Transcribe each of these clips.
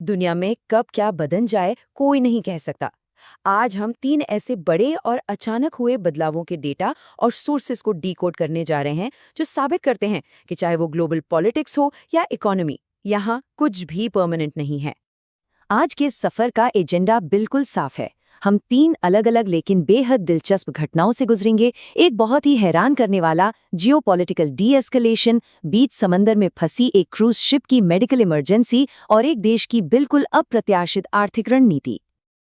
दुनिया में कब क्या बदल जाए कोई नहीं कह सकता। आज हम 3 ऐसे बड़े और अचानक हुए बदलावों के डेटा और सोर्सेस को डीकोड करने जा रहे हैं जो साबित करते हैं कि चाहे वो ग्लोबल पॉलिटिक्स हो या इकोनॉमी, यहाँ कुछ भी परमानेंट नहीं है। आज के इस सफर का एजेंडा बिल्कुल साफ है। हम 3 अलग अलग लेकिन बेहद दिलचस्प घटनाओं से गुजरेंगे। एक बहुत ही हैरान करने वाला जियोपॉलिटिकल डी-एस्केलेशन, बीच समंदर में फंसी एक क्रूज शिप की मेडिकल इमरजेंसी और एक देश की बिल्कुल अप्रत्याशित आर्थिक रणनीति।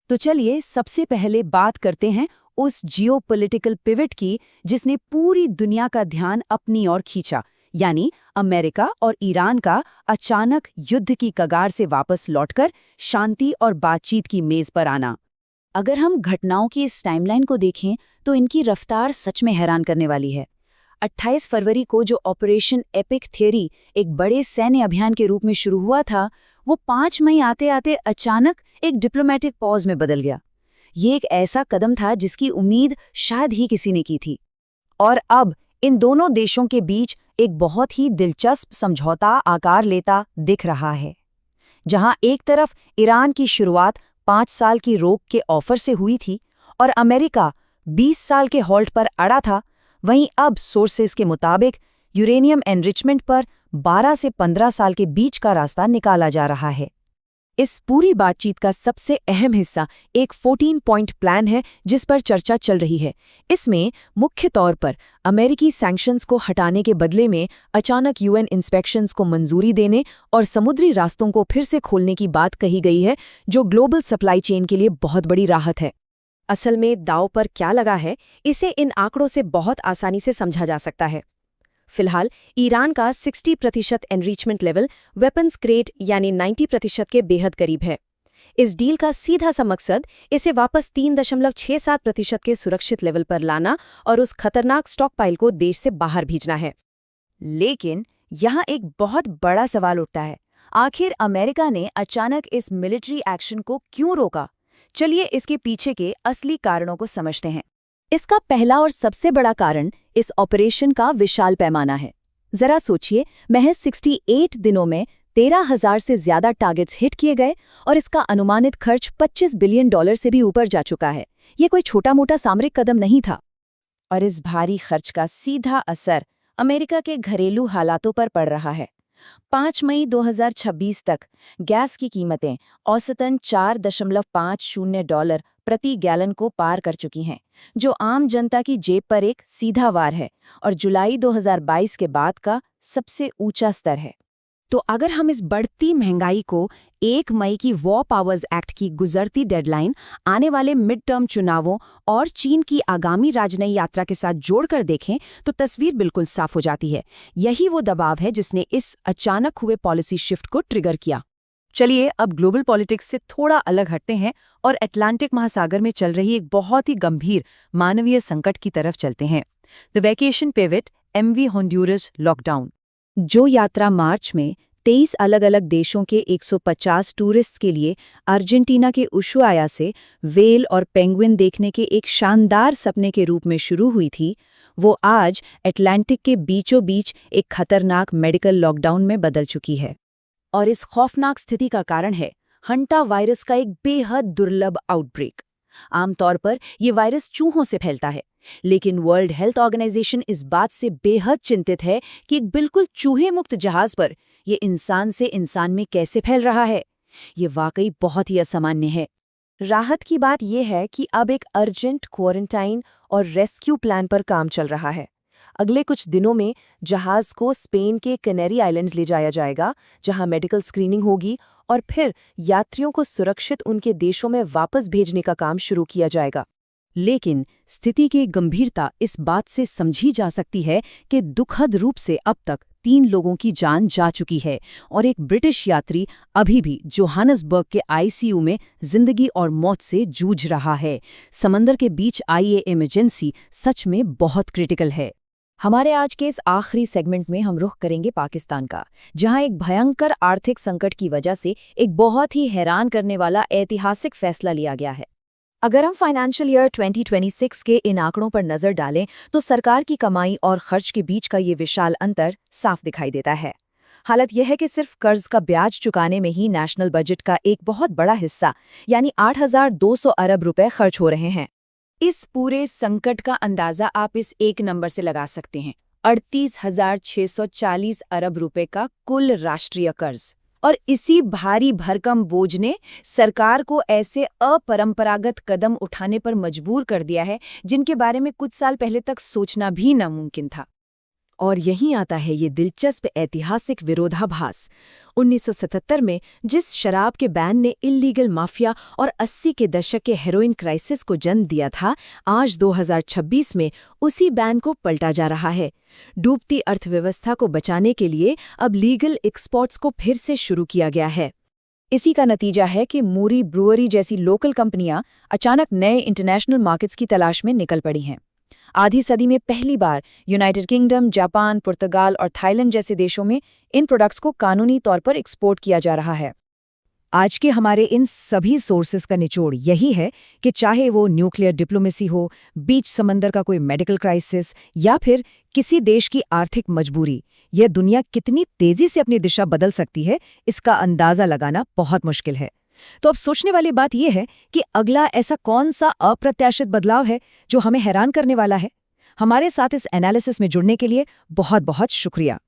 तो चलिए सबसे पहले बात करते हैं उस जियोपॉलिटिकल पिवट की जिसने पूरी दुनिया का ध्यान अपनी ओर खींचा, यानी अमेरिका और ईरान का अचानक युद्ध की कगार से वापस लौटकर शांति और बातचीत की मेज पर आना। अगर हम घटनाओं की इस टाइमलाइन को देखें तो इनकी रफ्तार सच में हैरान करने वाली है। 28 फरवरी को जो ऑपरेशन एपिक थियरी एक बड़े सैन्य अभियान के रूप में शुरू हुआ था, वो 5 मई आते आते अचानक एक डिप्लोमेटिक पॉज में बदल गया। ये एक ऐसा कदम था जिसकी उम्मीद शायद ही किसी ने की थी। और अब इन दोनों देशों के बीच एक बहुत ही दिलचस्प समझौता आकार लेता दिख रहा है। जहां एक तरफ ईरान की शुरुआत 5 साल की रोक के ऑफर से हुई थी और अमेरिका 20 साल के हॉल्ट पर अड़ा था, वहीं अब सोर्सेज के मुताबिक यूरेनियम एनरिचमेंट पर 12 से 15 साल के बीच का रास्ता निकाला जा रहा है। इस पूरी बातचीत का सबसे अहम हिस्सा एक 14 पॉइंट प्लान है जिस पर चर्चा चल रही है। इसमें मुख्य तौर पर अमेरिकी सैंक्शंस को हटाने के बदले में अचानक यूएन इंस्पेक्शंस को मंजूरी देने और समुद्री रास्तों को फिर से खोलने की बात कही गई है, जो ग्लोबल सप्लाई चेन के लिए बहुत बड़ी राहत है। असल में दांव पर क्या लगा है, इसे इन आंकड़ों से बहुत आसानी से समझा जा सकता है। फिलहाल ईरान का 60% एनरिचमेंट लेवल वेपन्स ग्रेड यानी 90% के बेहद करीब है। इस डील का सीधा सा मकसद इसे वापस 3.67% के सुरक्षित लेवल पर लाना और उस खतरनाक स्टॉकपाइल को देश से बाहर भेजना है। लेकिन यहाँ एक बहुत बड़ा सवाल उठता है, आखिर अमेरिका ने अचानक इस मिलिट्री एक्शन को क्यों रोका? चलिए इसके पीछे के असली कारणों को समझते हैं। इसका पहला और सबसे बड़ा कारण इस ऑपरेशन का विशाल पैमाना है। जरा सोचिए, महज 68 दिनों में 13,000 से ज्यादा टारगेट्स हिट किए गए और इसका अनुमानित खर्च $25 बिलियन से भी ऊपर जा चुका है। ये कोई छोटा मोटा सामरिक कदम नहीं था। और इस भारी खर्च का सीधा असर अमेरिका के घरेलू हालातों पर पड़ रहा है। 5 मई 2026 तक गैस की कीमतें औसतन $4.50 प्रति गैलन को पार कर चुकी हैं, जो आम जनता की जेब पर एक सीधा वार है और जुलाई 2022 के बाद का सबसे ऊंचा स्तर है। तो अगर हम इस बढ़ती महंगाई को 1 मई की वॉर पावर्स एक्ट की गुजरती डेडलाइन, आने वाले मिड टर्म चुनावों और चीन की आगामी राजनयिक यात्रा के साथ जोड़कर देखें तो तस्वीर बिल्कुल साफ हो जाती है। यही वो दबाव है जिसने इस अचानक हुए पॉलिसी शिफ्ट को ट्रिगर किया। चलिए अब ग्लोबल पॉलिटिक्स से थोड़ा अलग हटते हैं और अटलांटिक महासागर में चल रही एक बहुत ही गंभीर मानवीय संकट की तरफ चलते हैं। The vacation pivot MV Honduras lockdown. जो यात्रा मार्च में 23 अलग अलग देशों के 150 टूरिस्ट्स के लिए अर्जेंटीना के उशुआया से व्हेल और पेंगुइन देखने के एक शानदार सपने के रूप में शुरू हुई थी, वो आज अटलांटिक के बीचों बीच एक खतरनाक मेडिकल लॉकडाउन में बदल चुकी है। और इस खौफनाक स्थिति का कारण है हंटा वायरस का एक बेहद दुर्लभ आउटब्रेक। आमतौर पर यह वायरस चूहों से फैलता है, लेकिन वर्ल्ड हेल्थ ऑर्गेनाइजेशन इस बात से बेहद चिंतित है कि एक बिल्कुल चूहे मुक्त जहाज पर यह इंसान से इंसान में कैसे फैल रहा है। ये वाकई बहुत ही असामान्य है। राहत की बात यह है कि अब एक अर्जेंट क्वारंटाइन और रेस्क्यू प्लान पर काम चल रहा है। अगले कुछ दिनों में जहाज को स्पेन के कैनरी आइलैंड्स ले जाया जाएगा, जहां मेडिकल स्क्रीनिंग होगी और फिर यात्रियों को सुरक्षित उनके देशों में वापस भेजने का काम शुरू किया जाएगा। लेकिन स्थिति की गंभीरता इस बात से समझी जा सकती है कि दुखद रूप से अब तक 3 लोगों की जान जा चुकी है और एक ब्रिटिश यात्री अभी भी जोहानसबर्ग के आईसीयू में जिंदगी और मौत से जूझ रहा है। समंदर के बीच आई ये इमरजेंसी सच में बहुत क्रिटिकल है। हमारे आज के इस आखिरी सेगमेंट में हम रुख करेंगे पाकिस्तान का, जहां एक भयंकर आर्थिक संकट की वजह से एक बहुत ही हैरान करने वाला ऐतिहासिक फैसला लिया गया है। अगर हम फाइनेंशियल ईयर 2026 के इन आंकड़ों पर नजर डालें तो सरकार की कमाई और खर्च के बीच का ये विशाल अंतर साफ दिखाई देता है। हालत यह है कि सिर्फ कर्ज का ब्याज चुकाने में ही नेशनल बजट का एक बहुत बड़ा हिस्सा यानी 8,200 अरब रुपए खर्च हो रहे हैं। इस पूरे संकट का अंदाजा आप इस एक नंबर से लगा सकते हैं, 38,640 अरब रुपए का कुल राष्ट्रीय कर्ज। और इसी भारी भरकम बोझ ने सरकार को ऐसे अपरंपरागत कदम उठाने पर मजबूर कर दिया है जिनके बारे में कुछ साल पहले तक सोचना भी नामुमकिन था। और यहीं आता है ये दिलचस्प ऐतिहासिक विरोधाभास। 1977 में जिस शराब के बैन ने इल्लीगल माफिया और 80 के दशक के हेरोइन क्राइसिस को जन्म दिया था, आज 2026 में उसी बैन को पलटा जा रहा है। डूबती अर्थव्यवस्था को बचाने के लिए अब लीगल एक्सपोर्ट्स को फिर से शुरू किया गया है। इसी का नतीजा है कि मूरी ब्रूअरी जैसी लोकल कंपनियां अचानक नए इंटरनेशनल मार्केट्स की तलाश में निकल पड़ी हैं। आधी सदी में पहली बार यूनाइटेड किंगडम, जापान, पुर्तगाल और थाईलैंड जैसे देशों में इन प्रोडक्ट्स को कानूनी तौर पर एक्सपोर्ट किया जा रहा है। आज के हमारे इन सभी सोर्सेस का निचोड़ यही है कि चाहे वो न्यूक्लियर डिप्लोमेसी हो, बीच समंदर का कोई मेडिकल क्राइसिस या फिर किसी देश की आर्थिक मजबूरी, यह दुनिया कितनी तेजी से अपनी दिशा बदल सकती है, इसका अंदाजा लगाना बहुत मुश्किल है। तो अब सोचने वाली बात यह है कि अगला ऐसा कौन सा अप्रत्याशित बदलाव है जो हमें हैरान करने वाला है। हमारे साथ इस एनालिसिस में जुड़ने के लिए बहुत बहुत शुक्रिया।